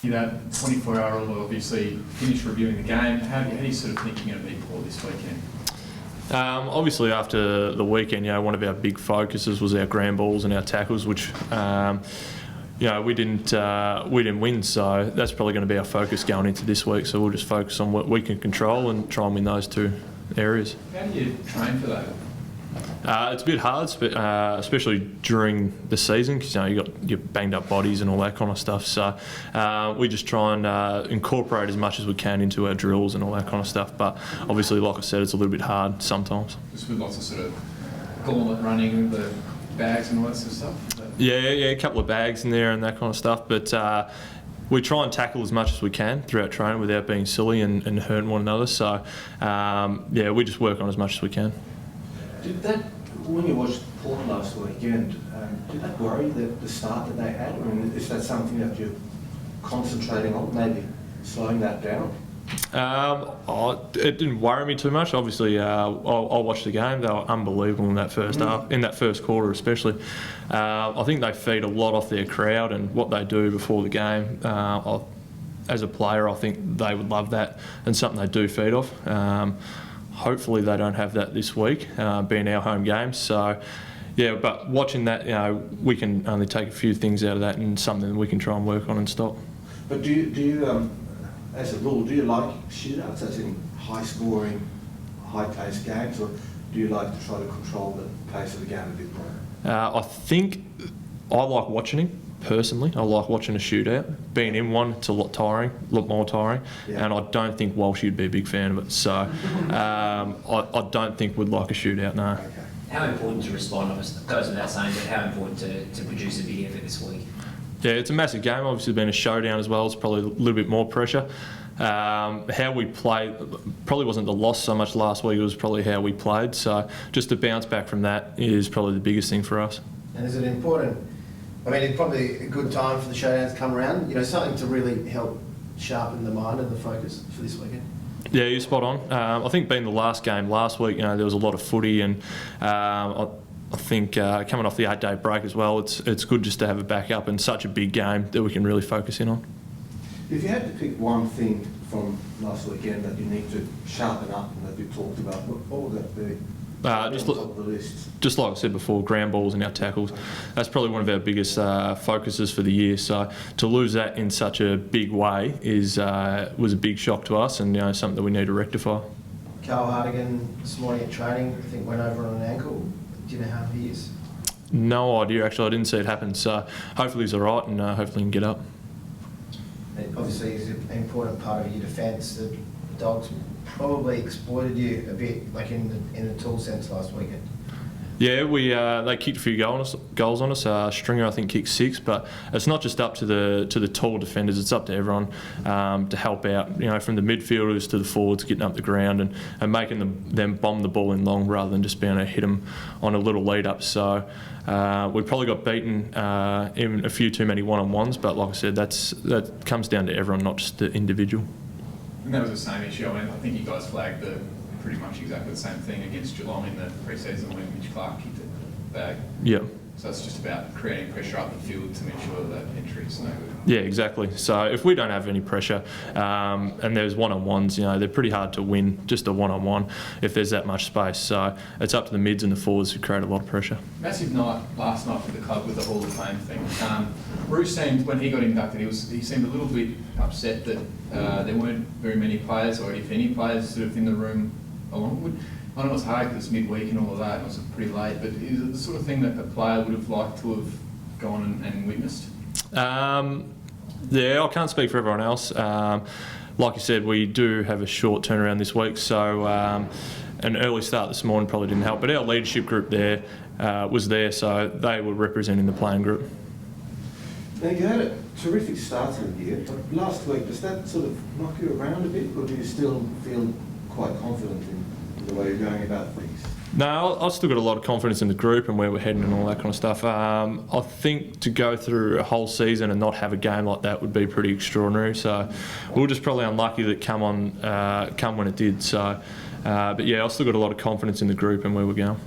You know, 24-hour rule, obviously, finish reviewing the game. How do you sort of think you're going to be poor this weekend? Obviously, after the weekend, one of our big focuses was our ground balls and our tackles, which we didn't win. So that's probably going to be our focus going into this week. So we'll just focus on what we can control and try and win those two areas. How do you train for that? It's a bit hard, especially during the season, because you got your banged up bodies and all that kind of stuff. So we just try and incorporate as much as we can into our drills and all that kind of stuff. But obviously, like I said, it's a little bit hard sometimes. Just with lots of sort of gauntlet running with the bags and all that sort of stuff. Yeah, a couple of bags in there and that kind of stuff. But we try and tackle as much as we can throughout training without being silly and hurting one another. So we just work on as much as we can. Did that, when you watched Port last weekend, did that worry the start that they had? I mean, is that something that you're concentrating on, maybe slowing that down? It didn't worry me too much. Obviously, I'll watch the game. They were unbelievable in that first half, in that first quarter especially. I think they feed a lot off their crowd and what they do before the game. As a player, I think they would love that and something they do feed off. Hopefully they don't have that this week, being our home game. So, but watching that, we can only take a few things out of that and something we can try and work on and stop. But do you as a rule, do you like shootouts, as in high-scoring, high-paced games, or do you like to try to control the pace of the game a bit more? I think I like watching him. Personally, I like watching a shootout. Being in one, it's a lot more tiring, and I don't think Walsh would be a big fan of it. So I don't think we'd like a shootout, no. Okay. How important to respond, obviously, goes without saying, but how important to produce a big effort this week? Yeah, it's a massive game. Obviously, being a showdown as well, it's probably a little bit more pressure. How we played probably wasn't the loss so much last week, it was probably how we played. So just to bounce back from that is probably the biggest thing for us. And is it important? I mean, it's probably a good time for the showdowns to come around, something to really help sharpen the mind and the focus for this weekend. Yeah, you're spot on. I think being the last game last week, there was a lot of footy, and I think coming off the 8-day break as well, it's good just to have a backup and such a big game that we can really focus in on. If you had to pick one thing from last weekend that you need to sharpen up and that you talked about, what would that be? Just like I said before, ground balls and our tackles. That's probably one of our biggest focuses for the year. So to lose that in such a big way was a big shock to us, and something that we need to rectify. Carl Hardigan this morning at training, I think went over on an ankle. Do you know how he is? No idea, actually. I didn't see it happen. So hopefully he's all right, and hopefully he can get up. Obviously, he's an important part of your defence. The Dogs probably exploited you a bit, like in the tool sense last weekend. Yeah, they kicked a few goals on us. Stringer, I think, kicked 6, but it's not just up to the tall defenders; it's up to everyone to help out. From the midfielders to the forwards, getting up the ground and making them bomb the ball in long rather than just being able to hit them on a little lead up. So we probably got beaten in a few too many one-on-ones, but like I said, that comes down to everyone, not just the individual. And that was the same issue. I mean, I think you guys flagged pretty much exactly the same thing against Geelong in the pre-season when Mitch Clark kicked it back. Yeah. So it's just about creating pressure up the field to make sure that entry is no good. Yeah, exactly. So if we don't have any pressure and there's one-on-ones, they're pretty hard to win just a one-on-one if there's that much space. So it's up to the mids and the forwards to create a lot of pressure. Massive night last night for the club with the Hall of Fame thing. Bruce seemed, when he got inducted, he seemed a little bit upset that there weren't very many players, or if any players, sort of in the room along. I know it's hard because it's midweek and all of that, and it was pretty late, but is it the sort of thing that a player would have liked to have gone and witnessed? Yeah, I can't speak for everyone else. Like you said, we do have a short turnaround this week, so an early start this morning probably didn't help, but our leadership group there was there, so they were representing the playing group. Now, you had a terrific start to the year, but last week, does that sort of knock you around a bit, or do you still feel quite confident in the way you're going about things? No, I've still got a lot of confidence in the group and where we're heading and all that kind of stuff. I think to go through a whole season and not have a game like that would be pretty extraordinary. So we were just probably unlucky that come when it did. So, but yeah, I've still got a lot of confidence in the group and where we're going.